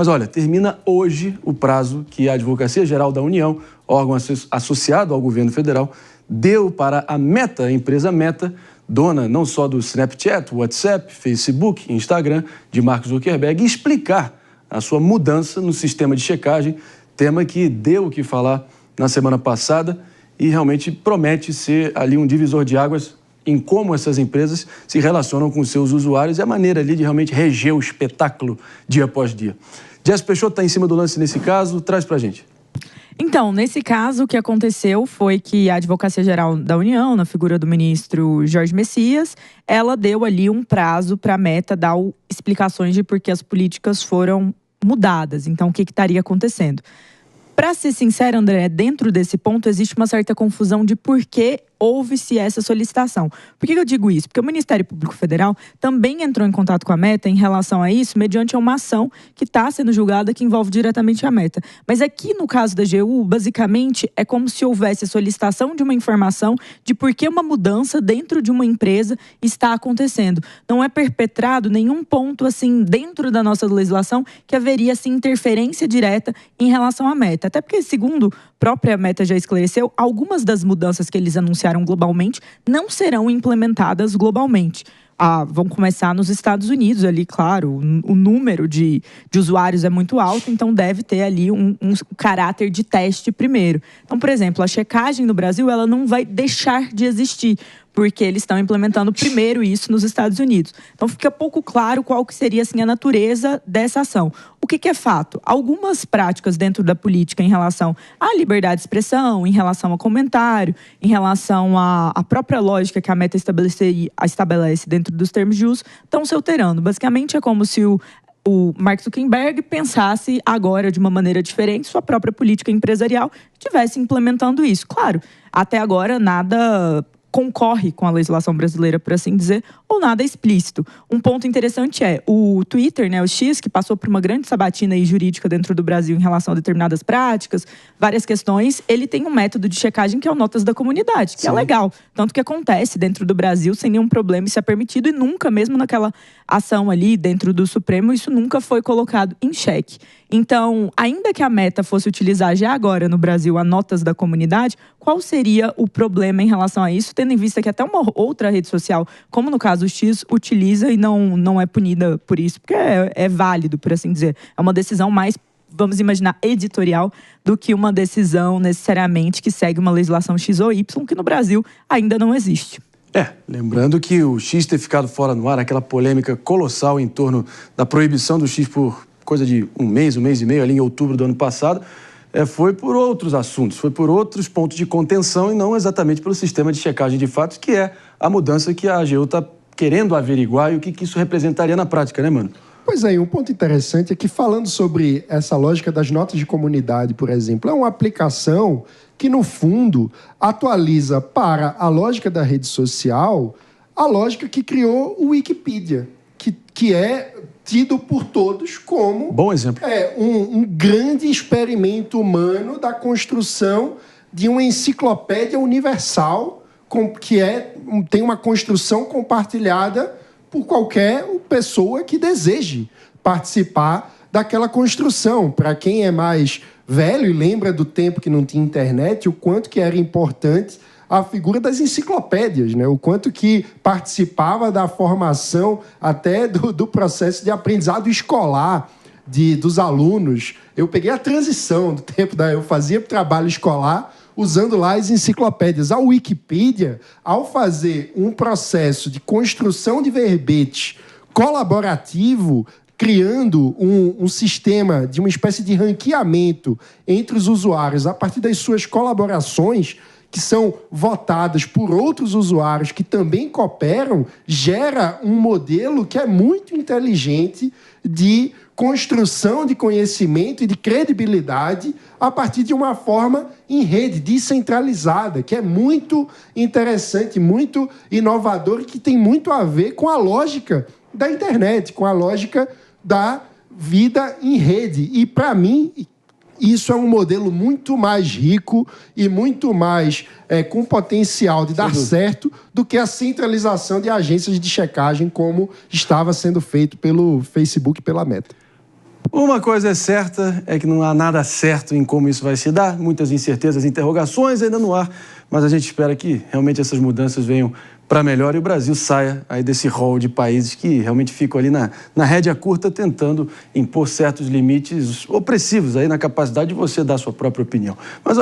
Mas olha, termina hoje o prazo que a Advocacia Geral da União, órgão associado ao governo federal, deu para a Meta, a empresa Meta, dona não só do Snapchat, WhatsApp, Facebook, Instagram, de Mark Zuckerberg, explicar a sua mudança no sistema de checagem, tema que deu o que falar na semana passada e realmente promete ser ali um divisor de águas em como essas empresas se relacionam com seus usuários e a maneira ali de realmente reger o espetáculo dia após dia. Jess Peixoto está em cima do lance nesse caso, traz pra gente. Então, nesse caso, o que aconteceu foi que a Advocacia Geral da União, na figura do ministro Jorge Messias, ela deu ali um prazo para a Meta dar explicações de por que as políticas foram mudadas. Então, o que estaria acontecendo? Para ser sincero, André, dentro desse ponto existe uma certa confusão de por que houve-se essa solicitação. Por que eu digo isso? Porque o Ministério Público Federal também entrou em contato com a Meta em relação a isso, mediante uma ação que está sendo julgada que envolve diretamente a Meta. Mas aqui no caso da AGU, basicamente, é como se houvesse a solicitação de uma informação de por que uma mudança dentro de uma empresa está acontecendo. Não é perpetrado nenhum ponto, assim, dentro da nossa legislação que haveria, assim, interferência direta em relação à Meta. Até porque, segundo a própria Meta já esclareceu, algumas das mudanças que eles anunciaram globalmente não serão implementadas globalmente. Vão começar nos Estados Unidos ali, claro, o número de usuários é muito alto, então deve ter ali um caráter de teste primeiro. Então, por exemplo, a checagem no Brasil, ela não vai deixar de existir, porque eles estão implementando primeiro isso nos Estados Unidos. Então, fica pouco claro qual que seria assim, a natureza dessa ação. O que é fato? Algumas práticas dentro da política em relação à liberdade de expressão, em relação ao comentário, em relação à própria lógica que a Meta estabelece dentro dos termos de uso, estão se alterando. Basicamente, é como se o Mark Zuckerberg pensasse agora de uma maneira diferente sua própria política empresarial, estivesse implementando isso. Claro, até agora nada concorre com a legislação brasileira, por assim dizer, ou nada explícito. Um ponto interessante é o Twitter, né, o X, que passou por uma grande sabatina aí jurídica dentro do Brasil em relação a determinadas práticas, várias questões, ele tem um método de checagem que é o Notas da Comunidade, que é legal. Tanto que acontece dentro do Brasil sem nenhum problema, isso é permitido e nunca, mesmo naquela ação ali dentro do Supremo, isso nunca foi colocado em xeque. Então, ainda que a Meta fosse utilizar já agora no Brasil a Notas da Comunidade, qual seria o problema em relação a isso, tendo em vista que até uma outra rede social, como no caso o X, utiliza e não é punida por isso, porque é válido, por assim dizer. É uma decisão mais, vamos imaginar, editorial, do que uma decisão necessariamente que segue uma legislação X ou Y, que no Brasil ainda não existe. Lembrando que o X ter ficado fora no ar, aquela polêmica colossal em torno da proibição do X por coisa de um mês e meio, ali em outubro do ano passado, foi por outros assuntos, foi por outros pontos de contenção e não exatamente pelo sistema de checagem de fatos, que é a mudança que a AGU está querendo averiguar e o que isso representaria na prática, né, mano? Pois é, um ponto interessante é que, falando sobre essa lógica das notas de comunidade, por exemplo, é uma aplicação que, no fundo, atualiza para a lógica da rede social a lógica que criou o Wikipedia, que é tido por todos como bom exemplo. Um grande experimento humano da construção de uma enciclopédia universal que tem uma construção compartilhada por qualquer pessoa que deseje participar daquela construção. Para quem é mais velho e lembra do tempo que não tinha internet, o quanto que era importante a figura das enciclopédias, né? O quanto que participava da formação até do processo de aprendizado escolar dos alunos. Eu peguei a transição do tempo eu fazia trabalho escolar usando lá as enciclopédias. A Wikipedia, ao fazer um processo de construção de verbetes colaborativo, criando um sistema de uma espécie de ranqueamento entre os usuários a partir das suas colaborações, que são votadas por outros usuários que também cooperam, gera um modelo que é muito inteligente de construção de conhecimento e de credibilidade a partir de uma forma em rede, descentralizada, que é muito interessante, muito inovador e que tem muito a ver com a lógica da internet, com a lógica da vida em rede. E, para mim, isso é um modelo muito mais rico e muito mais com potencial de dar certo do que a centralização de agências de checagem como estava sendo feito pelo Facebook e pela Meta. Uma coisa é certa, é que não há nada certo em como isso vai se dar, muitas incertezas, interrogações ainda no ar, mas a gente espera que realmente essas mudanças venham para melhor e o Brasil saia aí desse rol de países que realmente ficam ali na rédea curta tentando impor certos limites opressivos aí na capacidade de você dar sua própria opinião. Mas olha